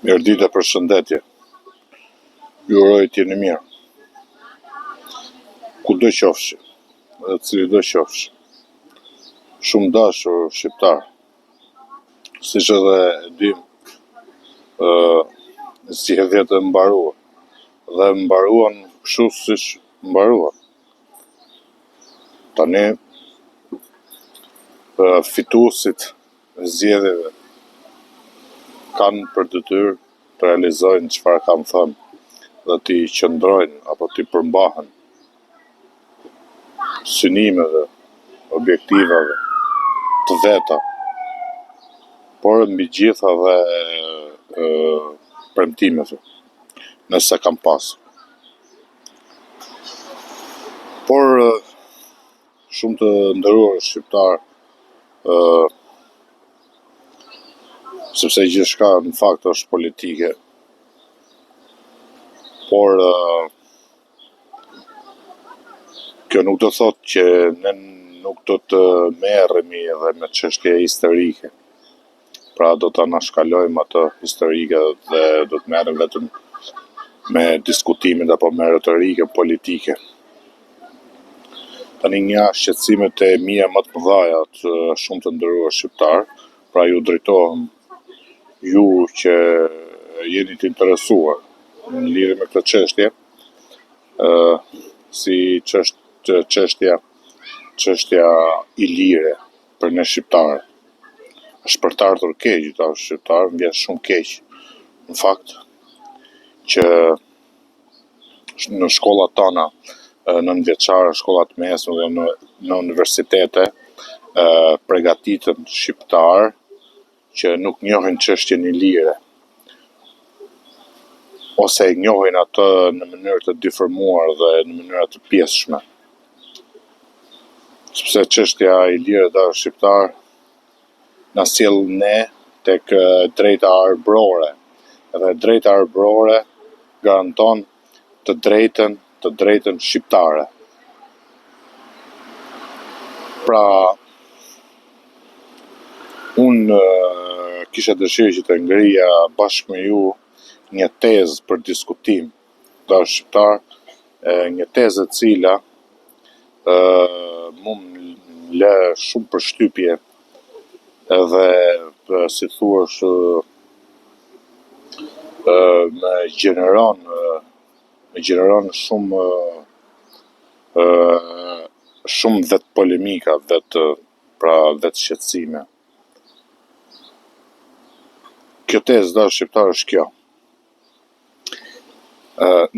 Mirëdite, përshëndetje. Ju uroj të jeni mirë. Kudo qofshi, edhe cilido qofshi. Shumë dashur shqiptar. Siç edhe e dim, zgjedhjet e mbaruan. Dhe mbaruan kështu siç mbaruan. Tani fituesit e zgjedhjeve kanë për detyrë të realizojnë çfarë kanë thënë dhe t'i qëndrojnë apo t'i përmbahen synimeve, objektivave të veta, por mbi gjitha dhe premtimeve, nëse kam pasur. Por shumë të nderuar shqiptar, sepse gjithçka në fakt është politike, por kjo nuk do thotë që ne nuk do të merremi edhe me çështje historike. Pra do ta nashkalojmë atë historike dhe do të merrem vetëm me diskutimet apo me retorike politike. Tani nga shqetësimet e mia më të mëdha të shumë të nderuar shqiptar, pra ju drejtohem ju që jeni të interesuar në lidhje me këtë çështje, si çështja ilire për ne shqiptarë. Është për të ardhur keq, ta shqiptar vjen shumë keq. Në fakt që në shkollat tona nënvjeçare, shkollat mesme dhe në universitete përgatiten shqiptar që nuk njohin çështjen ilire, ose e njohin atë në mënyrë të deformuar dhe në mënyra të pjesshme. Sepse çështja ilire dashur shqiptar na sjell ne tek drejta arbrore. Edhe drejta arbrore garanton të drejtën shqiptare. Pra, unë kisha dëshirë që të ngrija bashkë me ju një tezë për diskutim, dashur shqiptar, një tezë e cila mu më lë shumë përshtypje edhe si thuash më gjeneron shumë vet polemika, vet shqetësime. Kjo tezë dashur shqiptar është kjo.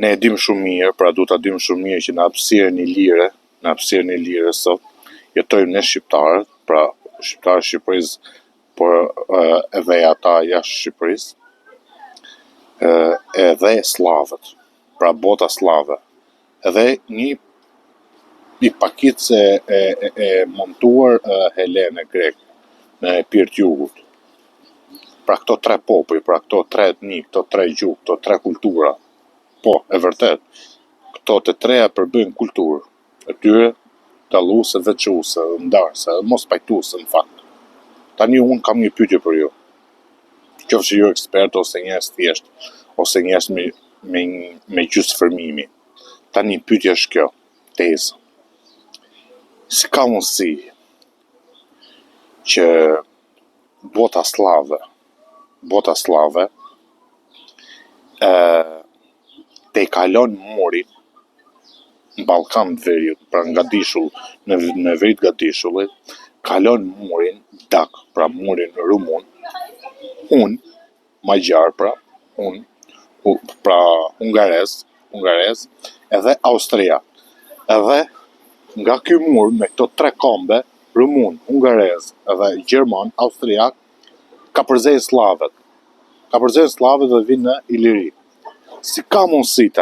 Ne e dim shumë mirë, pra du ta dim shumë mirë që në hapësirën e lire sot jetojmë ne shqiptarët, pra shqiptarët Shqipërisë, por edhe ata jashtë Shqipërisë, edhe slavët, pra bota slave, edhe një pakicë e montuar helene grek në Epir të Jugut. Pra këto tre popuj, pra këto tre etni, këto tre gjuhë, këto tre kultura. Po, e vërtet, këto të treja përbëjnë kulturë e tyre dalluese, veçuese, ndarëse, mos pajtuese në fakt. Tani unë kam një pyetje për ju. Qofshi ju ekspert ose njerëz thjesht, ose njerëz me gjysmë fërmimi. Tani pyetja është kjo, tezë. Si ka mundësi që bota slave te i kalon murin në Ballkan të Veriut, pra nga dishull, në veri të Gatishullit, kalon murin dak, pra murin rumun, unë, magjar, pra hungarez, edhe austriak. Edhe nga ky mur me këto tre kombe, rumun, hungarez edhe gjerman, austriak, ka përzejnë slavët dhe vinë në Iliri. Si ka mundësi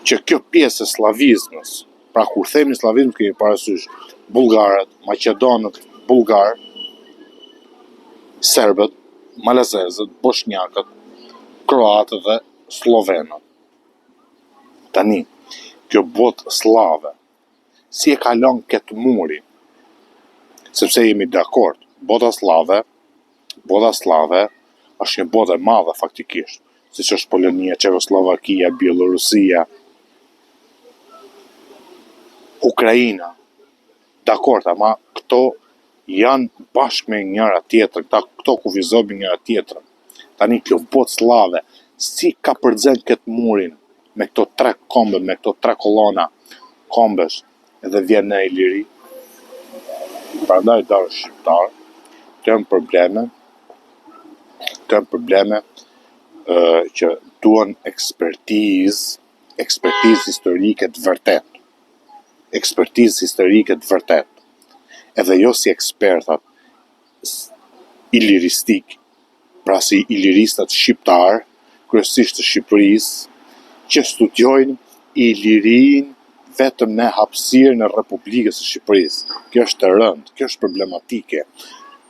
që kjo pjesë e slavizmës, pra kur themi slavizm kemi parasysh bullgarët, maqedonët, bullgarë, serbët, malazezët, boshnjakët, kroatët dhe slovenët. Tani, kjo botë slave, si e kalon këtë murin? Sepse jemi dakord, bota slave bota slave është një botë e madhe faktikisht, siç është Polonia, Çekoslovakia, Bielorusia, Ukraina. Dakor, ama këto janë bashkë me njëra tjetrën, këto kufizojnë me njëra tjetrën. Tani kjo botë slave, si ka përzën këtë murin me këto 3 kombe, me këto 3 kolona kombesh, edhe vjen në Iliri. Prandaj darë shqiptar, të janë probleme që duan ekspertizë historike të vërtet. Ekspertizë historike të vërtet. Edhe jo si ekspertat iliristik, pra si iliristat shqiptar, kryesisht të Shqipërisë, që studiojnë Ilirin vetëm me hapësirë në Republikës së Shqipërisë. Kjo është e rëndë, kjo është problematike,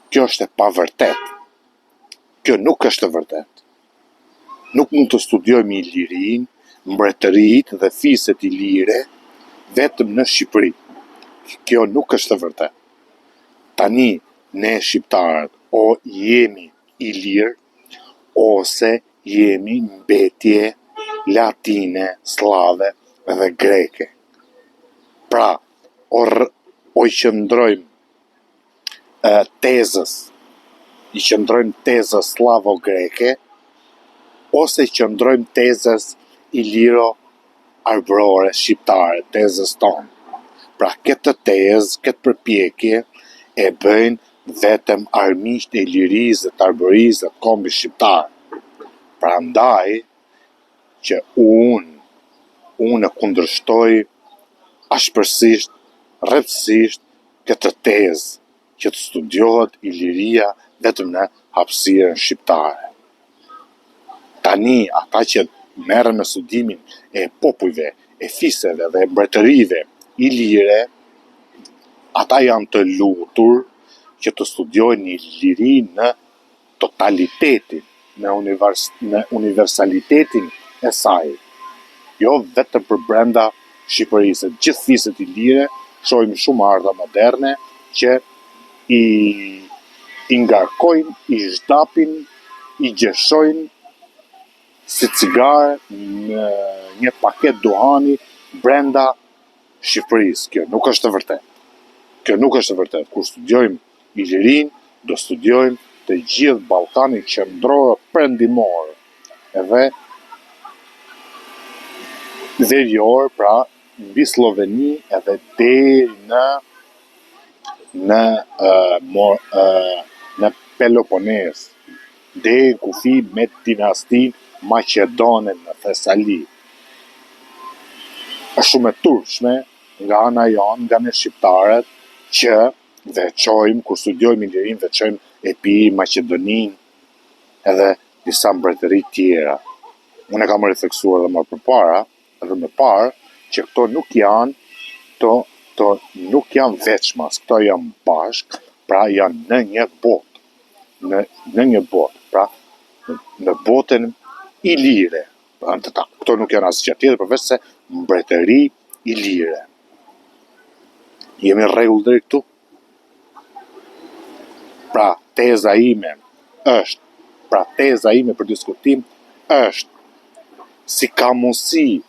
kjo është e pavërtet. Kjo nuk është e vërtet. Nuk mund të studiojmë Ilirin, mbretëritë dhe fiset ilire vetëm në Shqipëri. Kjo nuk është e vërtet. Tani ne shqiptarët o jemi ilir, ose jemi mbetje latine, slave dhe greke. Pra, o i qëndrojmë tezës slavo-greke, ose i qëndrojmë tezës iliro-arbrore shqiptare, tezës tonë. Pra, këtë tezë, këtë përpjekje, e bëjnë vetëm armiqtë e Ilirisë dhe të Arborisë dhe të kombit shqiptar. Prandaj që unë kundërshtoj ashpërsisht, rreptësisht këtë tezë që të studiohet Iliria vetëm në hapësirën shqiptare. Tani ata që merren me studimin e popujve, e fiseve dhe mbretërive ilire, ata janë të lutur që të studiojnë Ilirin në totalitetin, në universalitetin e saj. Jo vetëm për brenda Shqipërisë. Gjithë fiset ilire shohim shumë ardha moderne që i ngarkojnë, i zhdapin, i gjeshojnë si cigare në një paket duhani brenda Shqipërisë. Kjo nuk është e vërtet. Kjo nuk është e vërtet. Kur studiojmë Ilirin, do studiojmë të gjithë Ballkanin qendror perëndimor, edhe verior, pra mbi Sloveni edhe deri në Pelopones, deri kufi me dinastin Maqedone në Thesali. Është shumë e turpshme nga ana jonë, nga ne shqiptarët, që veçojmë, kur studiojmë Ilirin, veçojmë Epiri, Maqedoninë, edhe disa mbretëri tjera. Unë e kam refleksuar edhe më përpara, edhe më parë, që këto nuk janë veçmas, këto janë bashk, pra janë në një botë. Në një botë, pra në botën ilire. Këto nuk janë asgjë tjetër përveç se mbretëri ilire. Jemi rregull deri këtu? Pra teza ime për diskutim është si ka mundësi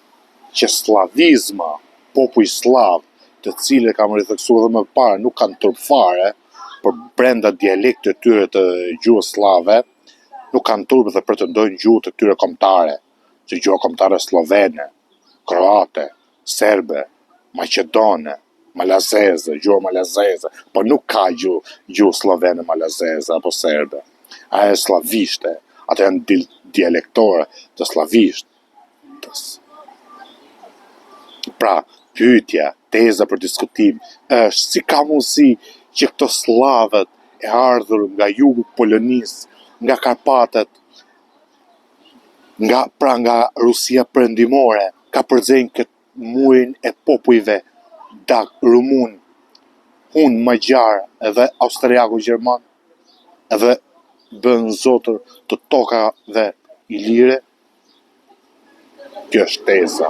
që slavizma, popull slav, të cilët kam refleksuar edhe më parë, nuk kanë turp fare, për brenda dialektit të tyre të gjuhës slave, nuk kanë turp dhe pretendojnë gjuhë të tyre kombëtare, që gjuha kombëtare slovene, kroate, serbe, maqedone, malazeze, gjuha malazeze, po nuk ka gjuhë slovene, malazeze apo serbe. Ajo është slavishte, ato janë dialektore të slavishtës. Pra, pyetja, teza për diskutim është si ka mundësi që këto slavët e ardhur nga jugu Polonisë, nga Karpatet, nga Rusia perëndimore, ka përzier këtë murin e popujve dak, rumun, hun, magjar, edhe austriaku gjerman, edhe bën zotër të tokave ilire. Kjo është teza.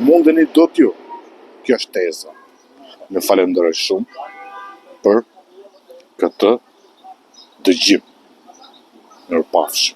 Mundeni do t'ju. Kjo është teza. Më falenderoj shumë për këtë dëgjim. Mirupafshim.